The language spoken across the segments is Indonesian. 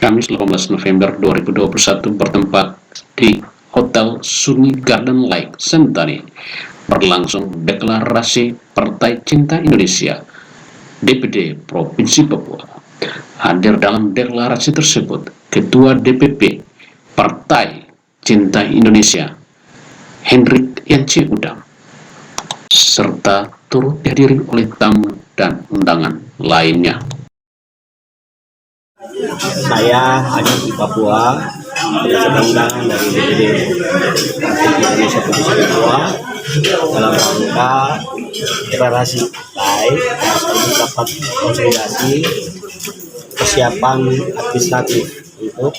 Kamis 18 November 2021 bertempat di Hotel Sunny Garden Lake Sentani berlangsung deklarasi Partai Cinta Indonesia DPD Provinsi Papua. Hadir dalam deklarasi tersebut Ketua DPP Partai Cinta Indonesia Hendrik Yance Udang, serta turut dihadiri oleh tamu dan undangan lainnya. Saya hadir di Papua berdasarkan undangan dari DPD Partai Indonesia Provinsi Papua dalam rangka deklarasi baik dan sekaligus rapat konsolidasi persiapan administratif untuk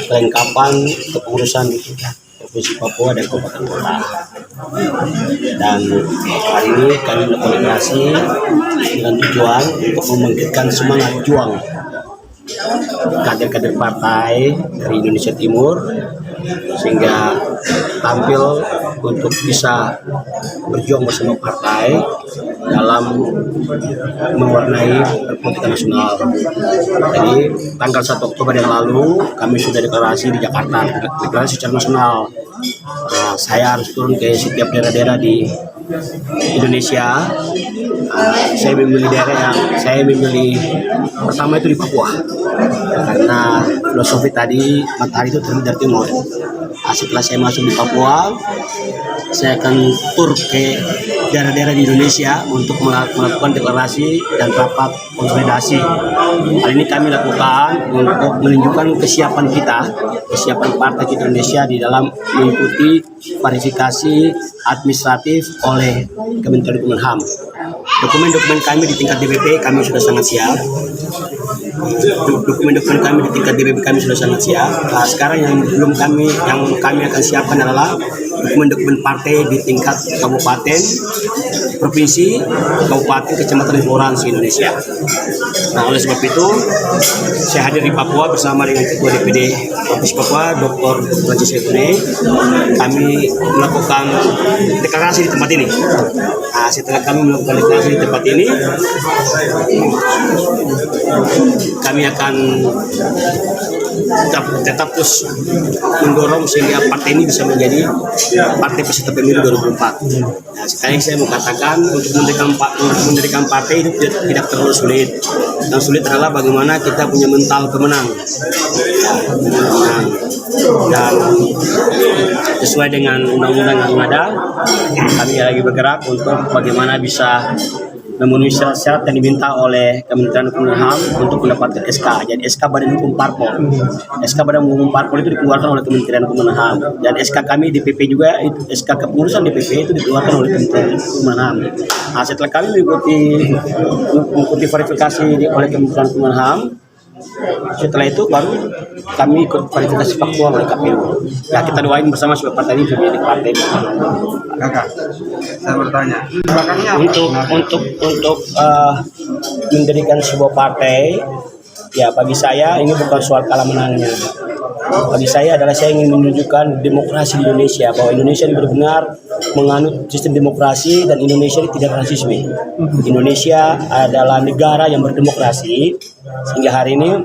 kelengkapan kepengurusan Provinsi Papua dan Kabupaten Kota. Dan hari ini kami melakukan deklarasi dengan tujuan untuk membangkitkan semangat juang kader-kader partai dari Indonesia Timur sehingga tampil untuk bisa berjuang bersama partai dalam mewarnai perpolitikan nasional. Jadi tanggal 1 Oktober yang lalu kami sudah deklarasi di Jakarta, deklarasi secara nasional. Saya harus turun ke setiap daerah-daerah di Indonesia. Saya memilih daerah yang saya memilih pertama itu di Papua karena filosofi tadi matahari itu terbit dari timur. Setelah saya masuk di Papua, saya akan tur ke daerah-daerah di Indonesia untuk melakukan deklarasi dan rapat konsolidasi. Hal ini kami lakukan untuk menunjukkan kesiapan kita, kesiapan Partai Cinta Indonesia di dalam mengikuti verifikasi administratif oleh Kementerian Hukum dan HAM. Dokumen-dokumen kami di tingkat DPP kami sudah sangat siap. Dokumen-dokumen kami di tingkat DPP kami sudah sangat siap. Sekarang yang kami akan siapkan adalah dokumen-dokumen partai di tingkat kabupaten, provinsi, kabupaten, kecamatan, dan kelurahan se-Indonesia. Nah, oleh sebab itu saya hadir di Papua bersama dengan Ketua DPD Provinsi Papua, Dr. Raji Sekune. Kami melakukan deklarasi di tempat ini. Setelah kami melakukan deklarasi di tempat ini, kami akan tetap terus mendorong sehingga partai ini bisa menjadi partai peserta pemilu 2024. Nah, sekarang saya mau katakan untuk mendirikan partai itu tidak terlalu sulit. Yang sulit adalah bagaimana kita punya mental pemenang. Dan sesuai dengan undang-undang yang ada, kami lagi bergerak untuk bagaimana bisa memenuhi syarat yang diminta oleh Kementerian Hukum dan HAM untuk mendapatkan SK. Jadi SK Badan Hukum Parpol. SK Badan Hukum Parpol itu dikeluarkan oleh Kementerian Hukum dan HAM. Dan SK kami DPP juga, itu SK kepengurusan DPP itu dikeluarkan oleh Kementerian Hukum dan HAM. Nah, setelah kami mengikuti verifikasi oleh Kementerian Hukum dan HAM, setelah itu baru kami ikut verifikasi faktual oleh KPU. Ya, kita doain bersama supaya partai ini menjadi partai. Kakak, saya bertanya, untuk mendirikan sebuah partai, ya bagi saya ini bukan soal kalah menangnya. Bagi saya adalah saya ingin menunjukkan demokrasi di Indonesia, bahwa Indonesia ini benar-benar menganut sistem demokrasi dan Indonesia ini tidak rasisme. Indonesia adalah negara yang berdemokrasi, sehingga hari ini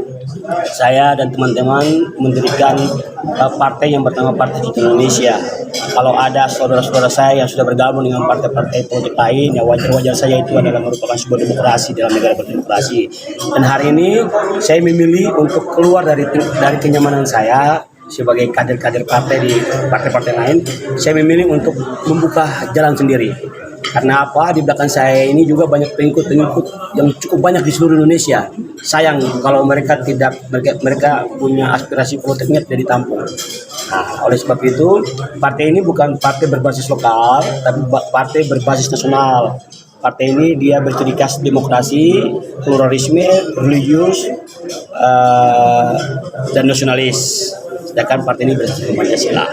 saya dan teman-teman mendirikan partai yang bernama Partai Cinta Indonesia. Kalau ada saudara-saudara saya yang sudah bergabung dengan partai-partai politik lain, ya wajar-wajar saja, itu adalah merupakan sebuah demokrasi dalam negara berdemokrasi. Dan hari ini saya memilih untuk keluar dari kenyamanan saya sebagai kader-kader partai di partai-partai lain. Saya memilih untuk membuka jalan sendiri. Karena apa? Di belakang saya ini juga banyak pengikut-pengikut yang cukup banyak di seluruh Indonesia. Sayang kalau mereka punya aspirasi politiknya tidak ditampung. Nah, oleh sebab itu, partai ini bukan partai berbasis lokal, tapi partai berbasis nasional. Partai ini dia berciri khas demokrasi, pluralisme, religius, dan nasionalis. Sedangkan partai ini berbasis Pancasila.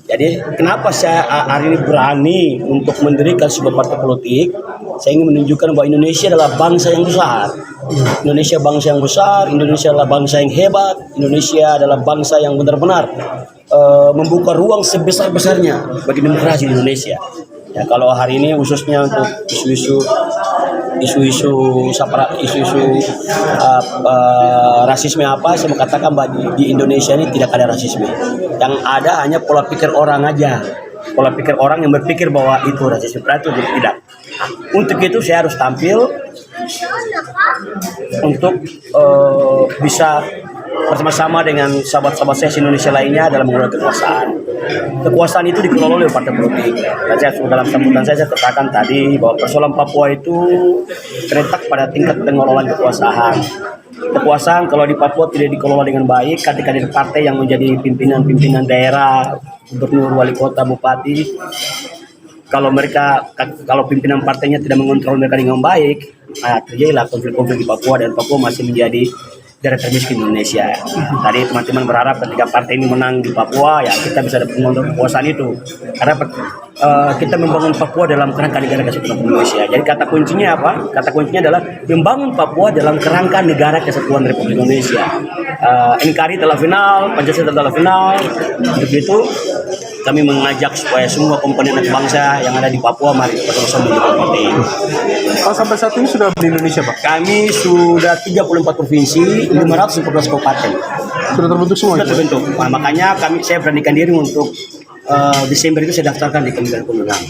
Jadi kenapa saya hari ini berani untuk mendirikan sebuah partai politik? Saya ingin menunjukkan bahwa Indonesia adalah bangsa yang besar. Indonesia bangsa yang besar, Indonesia adalah bangsa yang hebat, Indonesia adalah bangsa yang benar-benar membuka ruang sebesar-besarnya bagi demokrasi di Indonesia. Ya, kalau hari ini khususnya untuk isu-isu rasisme apa, saya mau katakan bahwa di Indonesia ini tidak ada rasisme. Yang ada hanya pola pikir orang aja. Pola pikir orang yang berpikir bahwa itu rasisme, itu tidak. Untuk itu saya harus tampil untuk bisa bersama-sama dengan sahabat-sahabat saya Indonesia lainnya dalam mengelola kekuasaan. Kekuasaan itu dikelola oleh partai politik. Dan saya dalam sambutan saya katakan tadi bahwa persoalan Papua itu terletak pada tingkat pengelolaan kekuasaan. Kekuasaan kalau di Papua tidak dikelola dengan baik, ketika ada partai yang menjadi pimpinan daerah, gubernur, wali kota, bupati, kalau pimpinan partainya tidak mengontrol mereka dengan baik, terjadilah konflik-konflik di Papua, dan Papua masih menjadi daerah termiskin di Indonesia. Tadi teman-teman berharap ketika partai ini menang di Papua, ya kita bisa dapat mengontrol kekuasaan itu. Karena kita membangun Papua dalam kerangka negara kesatuan Indonesia. Jadi kata kuncinya apa? Kata kuncinya adalah membangun Papua dalam kerangka negara kesatuan Republik Indonesia. NKRI telah final, Pancasila telah final. Untuk itu kami mengajak supaya semua komponen anak bangsa yang ada di Papua mari bersama mendukung partai ini. Sampai saat ini sudah di Indonesia, Pak? Kami sudah 34 provinsi, 514 kabupaten. Sudah terbentuk semua? Sudah terbentuk. Nah, makanya saya beranikan diri untuk Desember itu saya daftarkan di Kementerian Hukum dan HAM.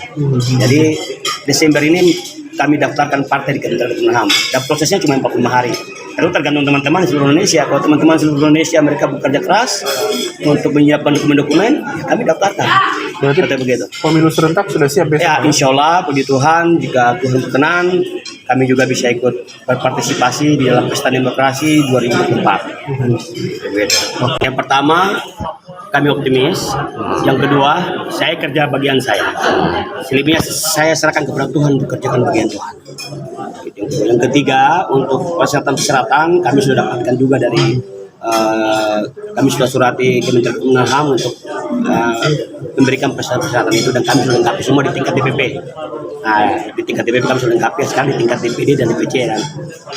Jadi Desember ini kami daftarkan partai di Kementerian Hukum dan HAM. Dan prosesnya cuma 45 hari. Lalu tergantung teman-teman di seluruh Indonesia. Kalau teman-teman di seluruh Indonesia mereka bekerja keras untuk menyiapkan dokumen-dokumen, ya kami daftarkan. Berarti begitu. Pemilu serentak sudah siap besok? Ya, insya Allah, puji Tuhan, jika Tuhan berkenan, kami juga bisa ikut berpartisipasi di dalam pesta demokrasi 2024. Yang pertama, kami optimis. Yang kedua, saya kerja bagian saya. Selebihnya saya serahkan kepada Tuhan untuk kerjakan bagian Tuhan. Yang ketiga, untuk persyaratan kami sudah dapatkan juga dari kami sudah surati Kementerian Hukum dan HAM untuk memberikan persyaratan itu, dan kami sudah lengkapi semua di tingkat DPP. Nah, di tingkat DPP kami sudah lengkapi, sekarang di tingkat DPD dan DPC. Dan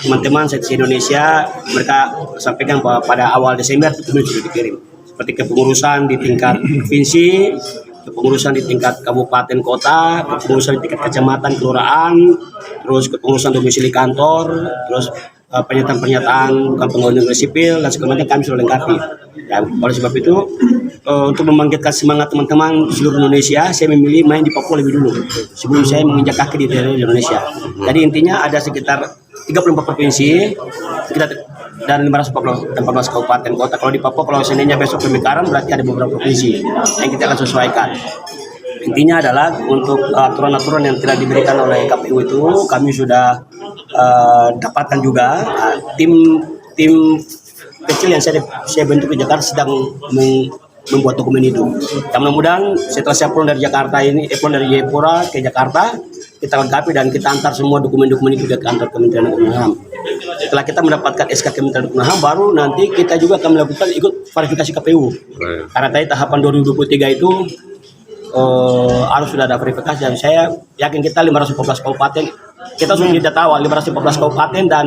teman-teman se-Indonesia mereka sampaikan bahwa pada awal Desember itu sudah dikirim. Seperti kepengurusan di tingkat provinsi, kepengurusan di tingkat kabupaten kota, kepengurusan di tingkat kecamatan, kelurahan, terus kepengurusan domisili kantor, terus pernyataan-pernyataan bukan pegawai negeri sipil dan segala macam kami sudah lengkapi. Dan oleh sebab itu untuk membangkitkan semangat teman-teman seluruh Indonesia, saya memilih main di Papua lebih dulu sebelum saya menginjak kaki di daerah Indonesia. Jadi intinya ada sekitar 34 provinsi dan 514 kabupaten kota. Kalau di Papua, kalau seandainya besok pemekaran, berarti ada beberapa provinsi yang kita akan sesuaikan. Intinya adalah untuk aturan-aturan yang telah diberikan oleh KPU itu kami sudah dapatkan juga. Tim kecil yang saya bentuk di Jakarta sedang membuat dokumen itu. Dan mudah-mudahan setelah saya pulang dari Jakarta pulang dari Jayapura ke Jakarta, kita lengkapi dan kita antar semua dokumen-dokumen itu ke kantor Kementerian Hukum dan HAM. Setelah kita mendapatkan SK Kementerian Hukum dan HAM, baru nanti kita juga akan melakukan ikut verifikasi KPU. Karena tadi tahapan 2023 itu harus sudah ada verifikasi, dan saya yakin kita 514 kabupaten, kita sudah data awal 514 kabupaten dan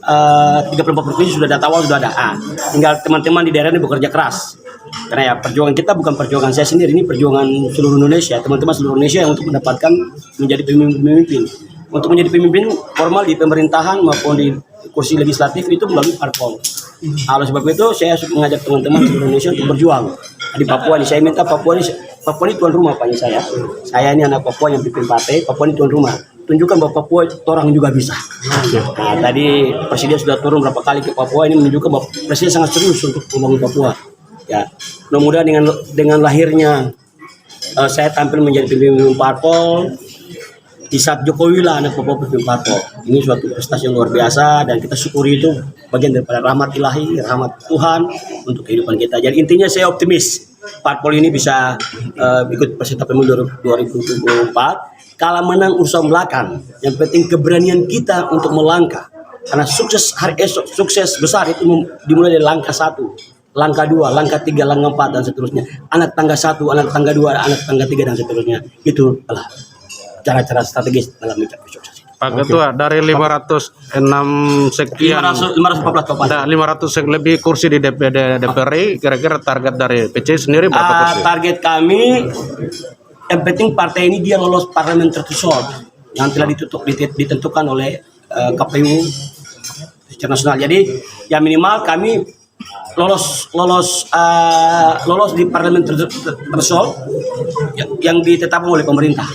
34 provinsi sudah data awal sudah ada. Tinggal teman-teman di daerah ini bekerja keras. Karena ya perjuangan kita bukan perjuangan saya sendiri, ini perjuangan seluruh Indonesia, teman-teman seluruh Indonesia yang untuk mendapatkan menjadi pemimpin. Untuk menjadi pemimpin formal di pemerintahan maupun di kursi legislatif itu melalui parpol. Oleh sebab itu saya mengajak teman-teman seluruh Indonesia untuk berjuang. Di Papua ini saya minta Papua ini tuan rumah Pak saya. Saya ini anak Papua yang pimpin partai, Papua ini tuan rumah. Tunjukkan bahwa Papua orang juga bisa. Nah, tadi Presiden sudah turun berapa kali ke Papua, ini menunjukkan bahwa Presiden sangat serius untuk membangun Papua. Ya, mudah-mudahan dengan lahirnya saya tampil menjadi pemimpin parpol di saat Jokowi lah anak Papua pemimpin parpol. Ini suatu prestasi yang luar biasa dan kita syukuri itu bagian daripada rahmat ilahi, rahmat Tuhan untuk kehidupan kita. Jadi intinya saya optimis parpol ini bisa ikut peserta pemilu 2024. Kalah menang urusan belakang, yang penting keberanian kita untuk melangkah. Karena sukses hari esok, sukses besar itu dimulai dari langkah 1, langkah 2, langkah 3, langkah 4 dan seterusnya. Anak tangga 1, anak tangga 2, anak tangga 3 dan seterusnya. Itu adalah cara-cara strategis dalam mencapai sukses. Pak Ketua, dari 506 sekian 514 kabupaten. 500 lebih kursi di DPR, kira-kira target dari PC sendiri berapa kursi? Target kami yang penting partai ini dia lolos parliamentary threshold yang telah ditentukan oleh KPU secara nasional. Jadi ya minimal kami lolos di parliamentary threshold yang ditetapkan oleh pemerintah.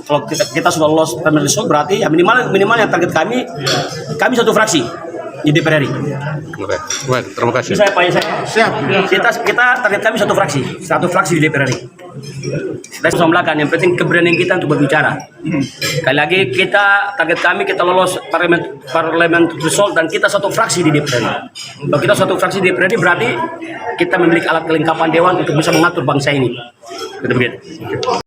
Kalau kita sudah lolos parliamentary threshold berarti ya minimal yang target kami satu fraksi di DPR RI. Oke, baik, terima kasih. Saya Pak siap. Kita target kami satu fraksi di DPR RI. Kita sudah melakukan, yang penting keberanian kita untuk berbicara. Sekali lagi target kami kita lolos parlemen threshold dan kita satu fraksi di DPR RI. Kalau kita satu fraksi di DPR RI berarti kita memiliki alat kelengkapan dewan untuk bisa mengatur bangsa ini. Begitu.